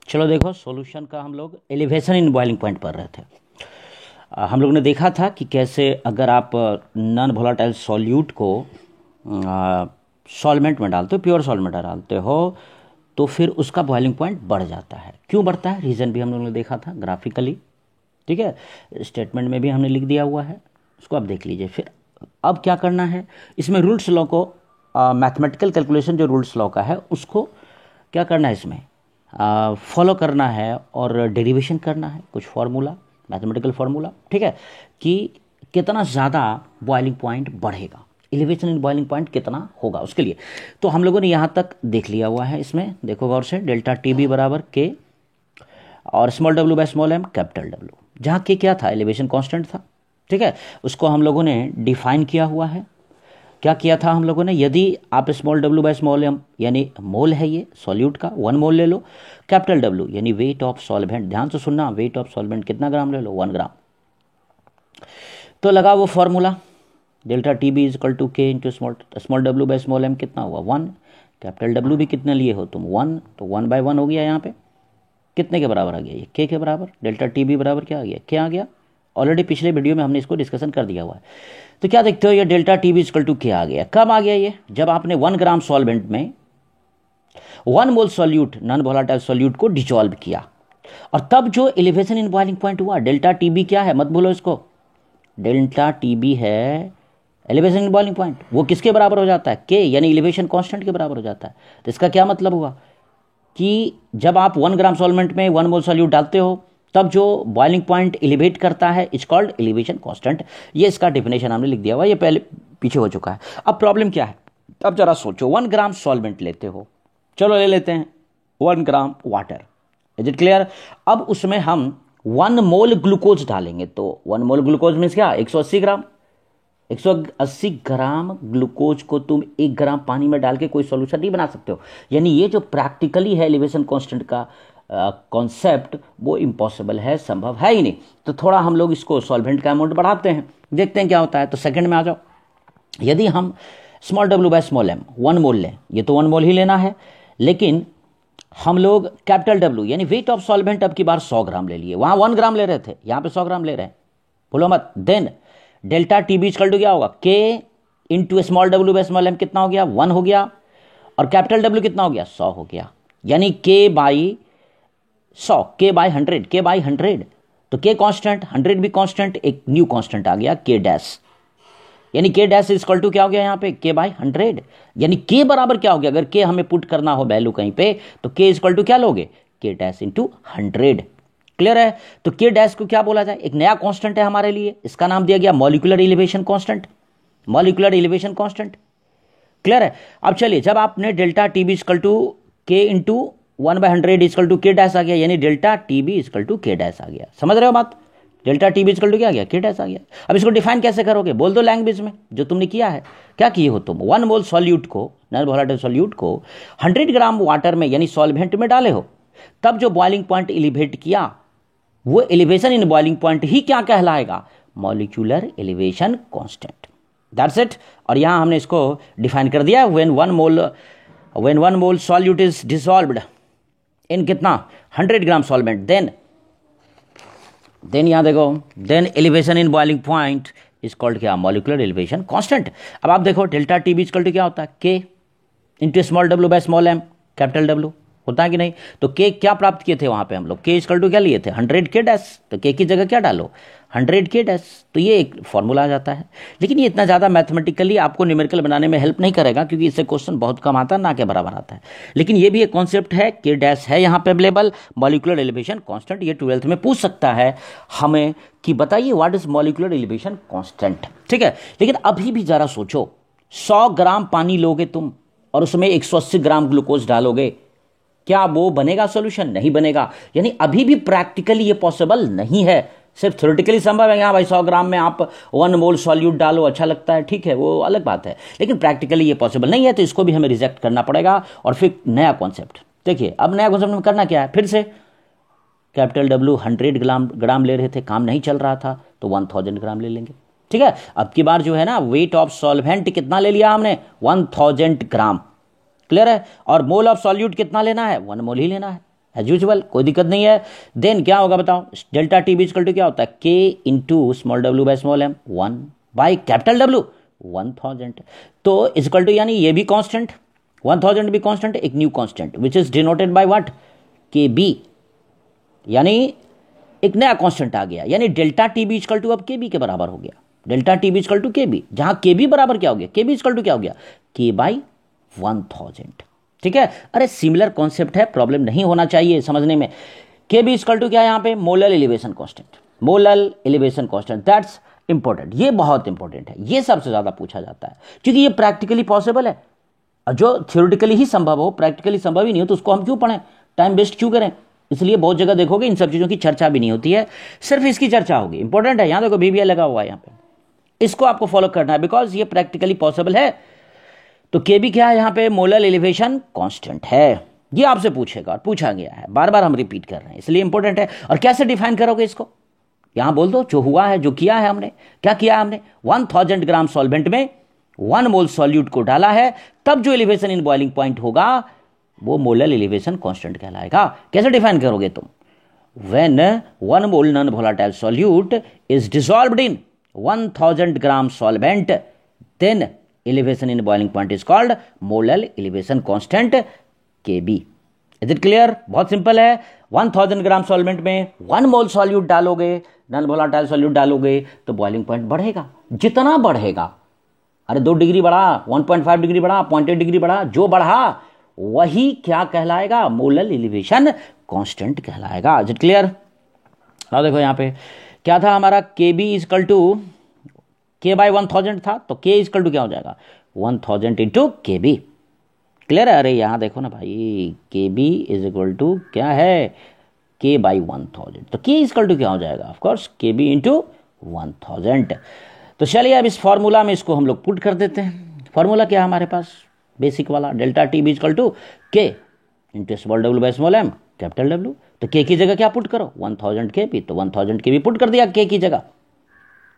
चलो देखो, सॉल्यूशन का हम लोग एलिवेशन इन बॉइलिंग पॉइंट पढ़ रहे थे। हम लोग ने देखा था कि कैसे अगर आप नॉन वोलेटाइल सॉल्यूट को सॉल्वेंट में डालते हो, प्योर सॉल्वेंट में डालते हो, तो फिर उसका बॉइलिंग पॉइंट बढ़ जाता है। क्यों बढ़ता है, रीज़न भी हम लोगों ने देखा था ग्राफिकली, ठीक है, स्टेटमेंट में भी हमने लिख दिया हुआ है, उसको आप देख लीजिए। फिर अब क्या करना है, इसमें रूल्स लॉ को, मैथमेटिकल कैलकुलेशन जो रूल्स लॉ का है उसको क्या करना है, इसमें फॉलो करना है और डेरिवेशन करना है, कुछ फार्मूला, मैथमेटिकल फार्मूला, ठीक है, कि कितना ज़्यादा बॉइलिंग पॉइंट बढ़ेगा, एलिवेशन इन बॉइलिंग पॉइंट कितना होगा उसके लिए। तो हम लोगों ने यहाँ तक देख लिया हुआ है। इसमें देखो गौर से, डेल्टा टी बी बराबर के और small W by small M capital W, जहाँ के क्या था, एलिवेशन कांस्टेंट था, ठीक है, उसको हम लोगों ने डिफाइन किया हुआ है। क्या किया था हम लोगों ने, यदि आप small W by small M यानी मोल है ये सॉल्यूट का, 1 मोल ले लो, कैपिटल डब्ल्यू यानी वेट ऑफ सॉल्वेंट, ध्यान से सुनना, वेट ऑफ सॉल्वेंट कितना ग्राम ले लो, 1 ग्राम। तो लगा वो formula, delta T B is equal to K into small W by small M कितना हुआ 1, कैपिटल डब्ल्यू भी कितने लिए हो तुम 1, तो 1/1 हो गया। यहाँ पे कितने के बराबर आ गया, ये के बराबर, डेल्टा टी बी बराबर क्या आ गया, क्या आ गया, ऑलरेडी पिछले वीडियो में हमने इसको डिस्कशन कर दिया हुआ है। तो क्या देखते हो, ये delta T B equal to क्या आ गया, कब आ गया ये, जब आपने 1 ग्राम सॉल्वेंट में 1 mole solute, non volatile solute को डिसॉल्व किया, और तब जो एलिवेशन इन बॉइलिंग पॉइंट हुआ, डेल्टा टी बी क्या है, मत भूलो इसको, डेल्टा टी बी है एलिवेशन इन बॉइलिंग पॉइंट, वो किसके बराबर हो जाता है, के यानी एलिवेशन कांस्टेंट के बराबर हो जाता है। तो इसका क्या मतलब हुआ कि जब आप 1 ग्राम सॉल्वेंट में 1 मोल सॉल्यूट डालते हो, तब जो बॉइलिंग पॉइंट एलिवेट करता है इज कॉल्ड एलिवेशन कांस्टेंट। ये इसका डेफिनेशन हमने लिख दिया हुआ, ये पहले पीछे हो चुका है। अब प्रॉब्लम क्या है, अब जरा सोचो, 1 ग्राम सॉल्वेंट लेते हो, चलो ले लेते हैं 1 gram water, is it clear. अब उसमें हम 1 मोल ग्लूकोज डालेंगे, तो 1 मोल ग्लूकोज मीन्स क्या, 180 ग्राम। 180 ग्राम ग्लूकोज को तुम 1 ग्राम पानी में डाल के कोई सॉल्यूशन नहीं बना सकते हो, यानी ये जो प्रैक्टिकली है एलिवेशन कांस्टेंट का कॉन्सेप्ट, वो इम्पॉसिबल है, संभव है ही नहीं। तो थोड़ा हम लोग इसको सॉल्वेंट का अमाउंट बढ़ाते हैं, देखते हैं क्या होता है। तो सेकंड में आ जाओ, यदि हम small W by small M 1 mole लें, ये तो 1 मोल ही लेना है, लेकिन हम लोग कैपिटल डब्ल्यू यानी वेट ऑफ सॉल्वेंट अब की बार 100 ग्राम ले लिए, वहां 1 ग्राम ले रहे थे, यहाँ पे 100 ग्राम ले रहे हैं, बोलो मत। Then delta T B equal to क्या होगा, K into small W by small M कितना हो गया, 1 हो गया, और कैपिटल डब्ल्यू कितना हो गया, 100 हो गया, यानी के बाई 100, के बाई 100, के बाई 100, तो के कांस्टेंट, 100 भी कांस्टेंट, एक न्यू कांस्टेंट आ गया के डैश, यानी के डैश इज इक्वल टू क्या हो गया यहाँ पे, के बाई 100, यानी के बराबर क्या हो गया, अगर के हमें पुट करना हो वैल्यू कहीं पे, तो के इज इक्वल टू क्या लोगे, के डैश इंटू 100। क्लियर है। तो के डैश को क्या बोला जाए, एक नया कांस्टेंट है हमारे लिए, इसका नाम दिया गया molecular elevation constant, molecular elevation constant. Clear है। अब चलिए, जब आपने delta T B equal to K into 1/100 equal to K dash आ गया, यानी delta T B equal to K dash आ गया, समझ रहे हो बात, delta T B equal to क्या आ गया, के डैश आ गया। अब इसको डिफाइन कैसे करोगे, बोल दो लैंग्वेज में जो तुमने किया है। क्या किए हो तुम, 1 मोल सॉल्यूट को, नॉन वोलेटाइल सॉल्यूट को 100 ग्राम वाटर में यानी सॉल्वेंट में डाले हो, तब जो बॉइलिंग पॉइंट एलिवेट किया, वो एलिवेशन इन बॉइलिंग पॉइंट ही क्या कहलाएगा, molecular elevation constant, that's it. और यहां हमने इसको डिफाइन कर दिया, when 1 mole solute is dissolved in कितना 100 ग्राम सॉल्वेंट, देन यहां देखो, then elevation in boiling point is called क्या, मॉलिक्यूलर एलिवेशन कांस्टेंट। अब आप देखो, delta T B equal to क्या होता है, K into small W by small M capital W, होता है कि नहीं। तो के क्या प्राप्त किए थे वहां पे हम लोग, के इक्वल टू क्या लिए थे, 100 के डैश, तो के की जगह क्या डालो, 100 के डैश, तो ये एक फॉर्मूला आ जाता है। लेकिन ये इतना ज़्यादा मैथमेटिकली आपको न्यूमेरिकल बनाने में हेल्प नहीं करेगा, क्योंकि इससे क्वेश्चन बहुत कम आता है, ना के बराबर आता है। लेकिन ये भी एक कॉन्सेप्ट है, के डैश है यहाँ पे अवेलेबल, मॉलिक्यूलर एलिवेशन कांस्टेंट, ये 12th में पूछ सकता है हमें कि बताइए what is molecular elevation constant, ठीक है। लेकिन अभी भी जरा सोचो, 100 ग्राम पानी लोगे तुम और उसमें 180 ग्राम ग्लूकोज डालोगे, क्या वो बनेगा सॉल्यूशन, नहीं बनेगा। यानी अभी भी प्रैक्टिकली ये पॉसिबल नहीं है, सिर्फ थ्योरेटिकली संभव है। यहाँ भाई 100 ग्राम में आप 1 मोल सॉल्यूट डालो, अच्छा लगता है, ठीक है, वो अलग बात है, लेकिन प्रैक्टिकली ये पॉसिबल नहीं है, तो इसको भी हमें रिजेक्ट करना पड़ेगा। और फिर नया कॉन्सेप्ट देखिए, अब नया कॉन्सेप्ट में करना क्या है, फिर से कैपिटल डब्ल्यू 100 ग्राम ले रहे थे, काम नहीं चल रहा था, तो 1000 ग्राम ले लेंगे, ठीक है। अब की बार जो है ना, वेट ऑफ सॉल्वेंट कितना ले लिया हमने, 1000 ग्राम, क्लियर है। और मोल ऑफ सॉल्यूट कितना लेना है, 1 मोल ही लेना है एज यूजुअल, कोई दिक्कत नहीं है। देन क्या होगा बताओ, delta T B equal to क्या होता है, K into small W by small M, 1 by capital W 1000। तो इक्वल टू यानी ये भी कांस्टेंट, 1000 भी कांस्टेंट, एक new constant which is denoted by what, K B, यानी एक नया कांस्टेंट आ गया, यानी delta T B equal to अब के बी के बराबर हो गया। Delta T B equal to K B, जहां के बी बराबर क्या हो गया, के बी इक्वल टू क्या हो गया, के बाई 1000। ठीक है, अरे सिमिलर कॉन्सेप्ट है, प्रॉब्लम नहीं होना चाहिए समझने में। के बी इक्वल टू क्या है यहाँ पे, molar elevation constant, molar elevation constant, that's important, ये बहुत इंपॉर्टेंट है, ये सबसे ज्यादा पूछा जाता है क्योंकि ये प्रैक्टिकली पॉसिबल है। जो थ्योरेटिकली ही संभव हो, प्रैक्टिकली संभव ही नहीं हो तो उसको हम क्यों पढ़ें, टाइम वेस्ट क्यों करें। इसलिए बहुत जगह देखोगे इन सब चीजों की चर्चा भी नहीं होती है, सिर्फ इसकी चर्चा होगी। इंपॉर्टेंट है, यहां देखो बीबीआई लगा हुआ है यहाँ पे, इसको आपको फॉलो करना है बिकॉज ये प्रैक्टिकली पॉसिबल है। तो के बी क्या है यहाँ पे, मोलर एलिवेशन कांस्टेंट है, ये आपसे पूछेगा और पूछा गया है, बार बार हम रिपीट कर रहे हैं इसलिए इंपॉर्टेंट है। और कैसे डिफाइन करोगे इसको, यहां बोल दो जो हुआ है, जो किया है हमने, क्या किया है हमने, 1000 ग्राम सॉल्वेंट में 1 मोल सॉल्यूट को डाला है, तब जो एलिवेशन इन बॉइलिंग पॉइंट होगा वो मोलर एलिवेशन कांस्टेंट कहलाएगा। कैसे डिफाइन करोगे तुम, when 1 mole non volatile solute is dissolved in 1000 gram solvent, then elevation in boiling point is called molar elevation constant Kb। Is it clear, बहुत simple है। 1000 gram solvent में 1 mole solute डालोगे, non volatile solute डालोगे तो boiling point बढ़ेगा, जितना बढ़ेगा, अरे 2 डिग्री बढ़ा, 1.5 डिग्री बढ़ा, 0.8 डिग्री बढ़ा, जो बढ़ा वही क्या कहलाएगा, मोलर एलिवेशन कांस्टेंट कहलाएगा। Is it clear. अब देखो यहाँ पे क्या था हमारा, Kb इक्वल टू के बाई 1000 था, तो के इक्वल टू क्या हो जाएगा, 1000 इंटू के बी। क्लियर है, अरे यहां देखो ना भाई, के बी इज इक्वल टू क्या है, के बाई 1000, तो के इक्वल टू क्या हो जाएगा, ऑफकोर्स के बी इंटू 1000। तो चलिए अब इस फॉर्मूला में इसको हम लोग पुट कर देते हैं। फॉर्मूला क्या है हमारे पास, बेसिक वाला, delta T B equal to K into small W by small M capital W. तो के की जगह क्या पुट करो, 1000 के बी, तो 1000 के बी पुट कर दिया, के की जगह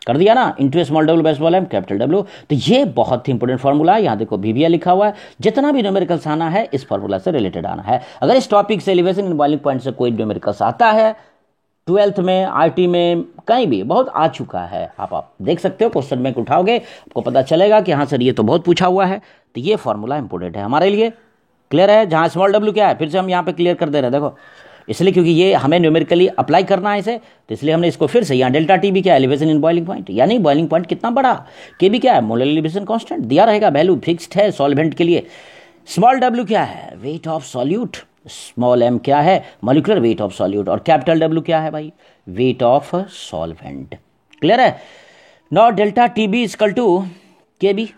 कर दिया ना, into small W by small M capital W. तो ये बहुत ही इंपॉर्टेंट फॉर्मूला है, यहाँ देखो बीबीआई लिखा हुआ है, जितना भी न्यूमेरिकल्स आना है इस फॉर्मूला से रिलेटेड आना है। अगर इस टॉपिक से एलिवेशन इन बॉइलिंग पॉइंट से कोई न्यूमेरिकल्स आता है 12th में, आईटी में, कहीं भी बहुत आ चुका है, आप देख सकते हो, क्वेश्चन बैंक उठाओगे आपको पता चलेगा कि हाँ सर ये तो बहुत पूछा हुआ है। तो ये फॉर्मूला इंपॉर्टेंट है हमारे लिए। क्लियर है, जहाँ स्मॉल डब्ल्यू क्या है फिर से हम यहाँ पे क्लियर कर दे रहे हैं, देखो इसलिए क्योंकि ये हमें न्यूमेरिकली अप्लाई करना है इसे, तो इसलिए हमने इसको फिर से यहाँ डेल्टा टी बी क्या है, एलिवेशन इन बॉइलिंग पॉइंट, यानी बॉइलिंग पॉइंट कितना बड़ा, के बी क्या है, मोलर एलिवेशन कांस्टेंट दिया रहेगा, वैल्यू फिक्स्ड है सॉल्वेंट के लिए। स्मॉल डब्ल्यू क्या है, weight of solute, small M क्या है, मॉलिक्यूलर वेट ऑफ सॉल्यूट, और कैपिटल डब्ल्यू क्या है भाई, वेट ऑफ सॉल्वेंट। क्लियर है। Now delta T B equal to K B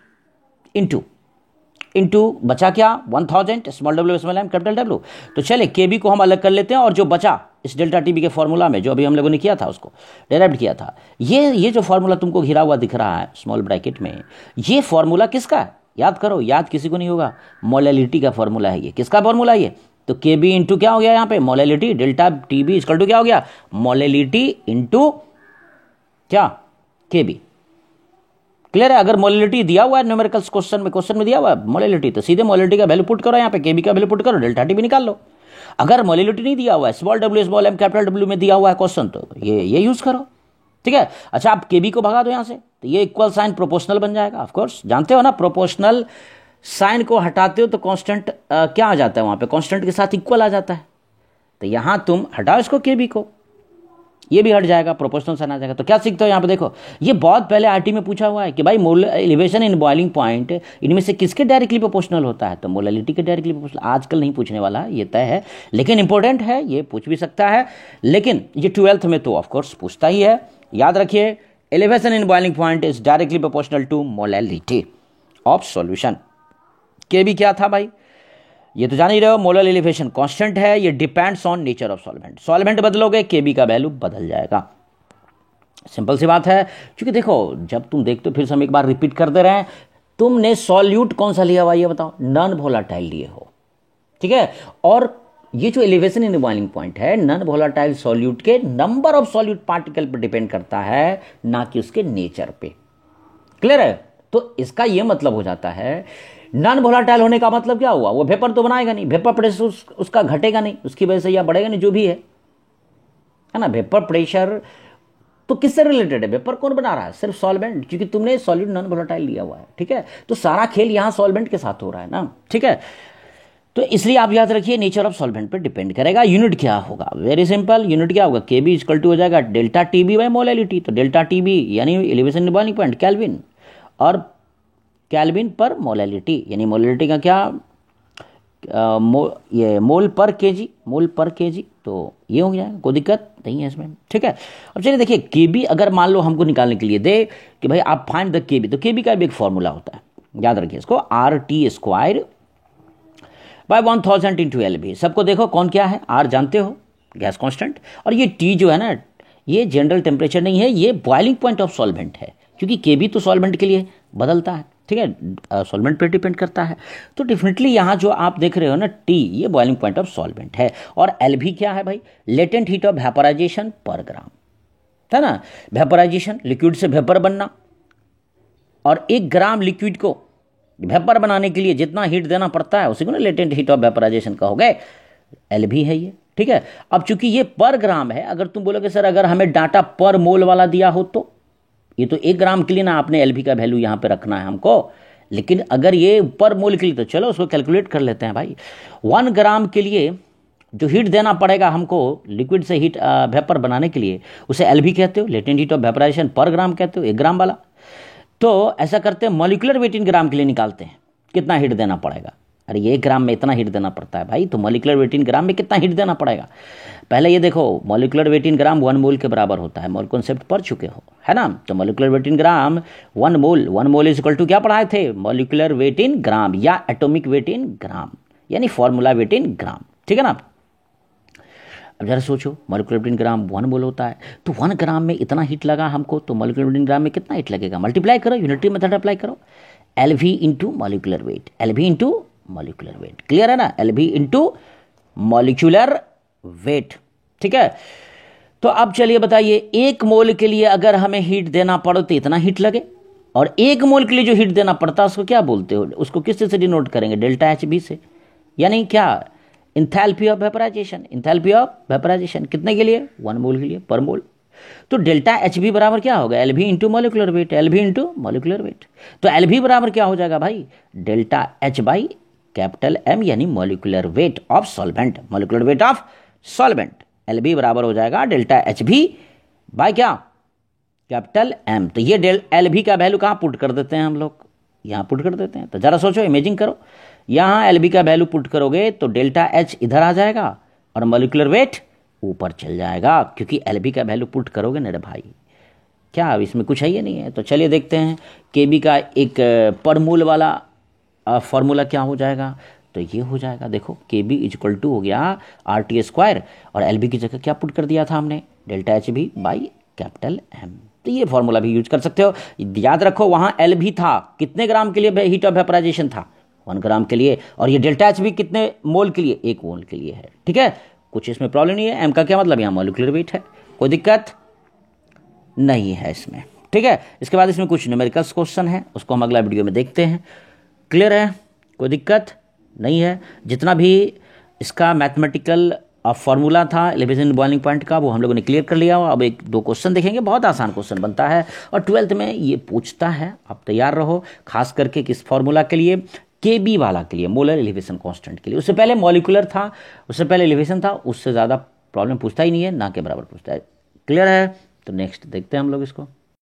into बचा क्या, 1000 small W small M capital W. तो चले के बी को हम अलग कर लेते हैं, और जो बचा इस डेल्टा टी बी के फॉर्मूला में, जो अभी हम लोगों ने किया था उसको डेराइव किया था, ये जो फॉर्मूला तुमको घिरा हुआ दिख रहा है स्मॉल ब्रैकेट में, ये फॉर्मूला किसका है, याद करो, याद किसी को नहीं होगा, मोलैलिटी का फॉर्मूला है ये। किसका फॉर्मूला है ये, तो के बी इंटू क्या हो गया यहाँ पे, molality, delta T B equal to क्या हो गया, मोलैलिटी इंटू क्या, के बी। क्लियर है। अगर मोलैलिटी दिया हुआ है न्यूमेरिकल्स क्वेश्चन में दिया हुआ है मोलैलिटी, तो सीधे मोलैलिटी का वैल्यू पुट करो यहाँ पे, केबी का वैल्यू पुट करो, डेल्टा टी भी निकाल लो। अगर मोलैलिटी नहीं दिया हुआ है, small W small M capital W में दिया हुआ है क्वेश्चन, तो ये यूज करो। ठीक है। अच्छा, आप केबी को भगा दो यहाँ से, तो ये इक्वल साइन प्रोपोर्शनल बन जाएगा। ऑफकोर्स जानते हो ना, प्रोपोर्शनल साइन को हटाते हो तो कांस्टेंट क्या आ जाता है वहां पे, कांस्टेंट के साथ इक्वल आ जाता है। तो यहां तुम हटाओ इसको, केबी को, ये भी हट जाएगा, प्रोपोर्शनल साइन आ जाएगा। तो क्या सीखते हो यहाँ पे, देखो ये बहुत पहले आरटी में पूछा हुआ है कि भाई molar elevation in boiling point इनमें से किसके डायरेक्टली प्रोपोर्शनल होता है, तो मोलैलिटी के डायरेक्टली प्रोपोर्शनल। आजकल नहीं पूछने वाला है, ये तय है, लेकिन इंपॉर्टेंट है, ये पूछ भी सकता है। लेकिन ये 12th में तो ऑफकोर्स पूछता ही है। याद रखिए, elevation in boiling point is directly proportional to molality of solution. K B क्या था भाई, ये तो जान ही रहे हो, मोलर एलिवेशन कांस्टेंट है, ये depends on nature of solvent. Solvent बदलोगे केबी का वैल्यू बदल जाएगा। सिंपल सी बात है। क्योंकि देखो, जब तुम देखते हो, फिर से हम एक बार रिपीट कर दे रहे हैं, तुमने सॉल्यूट कौन सा लिया हुआ ये बताओ, नॉन वोलेटाइल लिए हो, ठीक है। और ये जो एलिवेशन इन बॉइलिंग पॉइंट है, नॉन वोलेटाइल सॉल्यूट के नंबर ऑफ सॉल्यूट पार्टिकल पर डिपेंड करता है, ना कि उसके नेचर पे। क्लियर है। तो इसका यह मतलब हो जाता है नॉन वोलेटाइल होने का मतलब क्या हुआ, वो वेपर तो बनाएगा नहीं, वेपर प्रेशर उसका घटेगा नहीं, उसकी वजह से या बढ़ेगा नहीं, जो भी है ना। वेपर प्रेशर तो किससे रिलेटेड है, वेपर कौन बना रहा है, सिर्फ सॉल्वेंट, क्योंकि तुमने सॉलिड नॉन वोलेटाइल लिया हुआ है, ठीक है। तो सारा खेल यहां सॉल्वेंट के साथ हो रहा है ना, ठीक है। तो इसलिए आप याद रखिए नेचर ऑफ सॉल्वेंट पर डिपेंड करेगा। यूनिट क्या होगा, वेरी सिंपल, यूनिट क्या होगा, के बी इक्वल टू हो जाएगा delta T B by molality. तो डेल्टा टी बी यानी elevation in boiling point kelvin, और केल्विन पर मोलैलिटी यानी मोलैलिटी का क्या, ये मोल पर केजी, मोल पर केजी। तो ये हो जाएगा, कोई दिक्कत नहीं है इसमें, ठीक है। अब चलिए देखिए केबी अगर मान लो हमको निकालने के लिए दे कि भाई आप फाइंड द केबी, तो केबी का भी एक फॉर्मूला होता है, याद रखिए इसको, R T square by 1000 into L B. सबको देखो कौन क्या है, आर जानते हो गैस कांस्टेंट, और ये टी जो है ना, ये जनरल टेम्परेचर नहीं है, ये बॉइलिंग पॉइंट ऑफ सॉल्वेंट है, क्योंकि केबी तो सॉल्वेंट के लिए बदलता है, ठीक है, सॉल्वेंट पे डिपेंड करता है। तो डेफिनेटली यहाँ जो आप देख रहे हो ना टी, ये बॉइलिंग पॉइंट ऑफ सॉल्वेंट है। और एल भी क्या है भाई, लेटेंट हीट ऑफ वेपोराइजेशन पर ग्राम, है ना। वेपोराइजेशन लिक्विड से वेपर बनना, और 1 ग्राम लिक्विड को वेपर बनाने के लिए जितना हीट देना पड़ता है उसी को ना लेटेंट हीट ऑफ वेपोराइजेशन कहोगे, एल भी है ये, ठीक है। अब चूंकि ये पर ग्राम है, अगर तुम बोलोगे सर अगर हमें डाटा पर मोल वाला दिया हो तो ये तो 1 ग्राम के लिए ना आपने एलबी का वैल्यू यहां पे रखना है हमको, लेकिन अगर ये पर मोल के लिए तो चलो उसको कैलकुलेट कर लेते हैं भाई। 1 ग्राम के लिए जो हीट देना पड़ेगा हमको लिक्विड से हीट वेपर बनाने के लिए, उसे एलबी कहते हो, लेटेंट हीट ऑफ वेपराइजेशन पर ग्राम कहते हो, 1 ग्राम वाला। तो ऐसा करते हैं मॉलिक्यूलर वेट इन ग्राम के लिए निकालते हैं कितना हीट देना पड़ेगा। अरे ये 1 ग्राम में इतना हीट देना पड़ता है भाई, तो मॉलिक्यूलर वेट इन ग्राम में कितना हीट देना पड़ेगा। पहले ये देखो मॉलिक्यूलर वेट इन ग्राम 1 मोल के बराबर होता है, मोल कॉन्सेप्ट पढ़ चुके हो है ना। तो molecular weight in gram 1 mole is equal to क्या पढ़ाए थे, मॉलिक्यूलर वेट इन ग्राम या एटॉमिक वेट इन ग्राम, यानी फॉर्मूला वेट इन ग्राम, ठीक है ना। अब जरा सोचो मॉलिक्यूलर वेट इन ग्राम 1 मोल होता है, तो 1 ग्राम में इतना हीट लगा हमको, तो मॉलिक्यूलर वेट इन ग्राम में कितना हीट लगेगा, मल्टीप्लाई करो, यूनिटरी मेथड अप्लाई करो, L V into molecular weight, L V into molecular wait, clear है ना, L V into molecular wait, ठीक है। तो अब चलिए बताइए 1 मोल के लिए अगर हमें हीट देना पड़े तो इतना हीट लगे, और 1 मोल के लिए जो हीट देना पड़ता है उसको क्या बोलते हो, उसको किस से डिनोट करेंगे, डेल्टा एच बी से, यानी क्या, enthalpy of vaporization, enthalpy of vaporization कितने के लिए, 1 मोल के लिए पर मोल। तो डेल्टा एच बी बराबर क्या होगा, एल भी इंटू मॉलिक्यूलर वेट, एल भी इंटू मॉलिक्यूलर वेट। तो एल भी बराबर क्या हो जाएगा भाई, delta H by capital M, यानी molecular weight of solvent, molecular weight of solvent, L B बराबर हो जाएगा डेल्टा एच बी बाय क्या, कैपिटल एम। तो ये एल बी का वैल्यू कहाँ पुट कर देते हैं हम लोग, यहाँ पुट कर देते हैं। तो जरा सोचो, इमेजिंग करो, यहाँ एल बी का वैल्यू पुट करोगे तो डेल्टा एच इधर आ जाएगा और मॉलिक्यूलर वेट ऊपर चल जाएगा, क्योंकि एल बी का वैल्यू पुट करोगे ना रे भाई, क्या इसमें कुछ है ये नहीं है। तो चलिए देखते हैं के बी का एक पर मोल वाला फॉर्मूला क्या हो जाएगा। तो ये हो जाएगा, देखो के बी इज इक्वल टू हो गया आर टी स्क्वायर, और एल बी की जगह क्या पुट कर दिया था हमने, delta H B by capital M. तो ये फॉर्मूला भी यूज कर सकते हो। याद रखो वहां एल भी था, कितने ग्राम के लिए हीट ऑफ वेपराइजेशन था, 1 ग्राम के लिए, और ये डेल्टा एच बी कितने मोल के लिए, 1 मोल के लिए है, ठीक है। कुछ इसमें प्रॉब्लम नहीं है, एम का क्या मतलब, यहाँ मॉलिक्यूलर वेट है, कोई दिक्कत नहीं है इसमें, ठीक है। इसके बाद इसमें कुछ न्यूमेरिकल्स क्वेश्चन है, उसको हम अगला वीडियो में देखते हैं, क्लियर है, कोई दिक्कत नहीं है। जितना भी इसका मैथमेटिकल फॉर्मूला था एलिवेशन बॉइलिंग पॉइंट का, वो हम लोगों ने क्लियर कर लिया। अब 1-2 क्वेश्चन देखेंगे, बहुत आसान क्वेश्चन बनता है और 12th में ये पूछता है, आप तैयार रहो, खास करके किस फॉर्मूला के लिए, के बी वाला के लिए, मोलर एलिवेशन कांस्टेंट के लिए। उससे पहले मॉलिक्यूलर था, उससे पहले एलिवेशन था, उससे ज़्यादा प्रॉब्लम पूछता ही नहीं है, ना के बराबर पूछता है, क्लियर है। तो नेक्स्ट देखते हैं हम लोग इसको।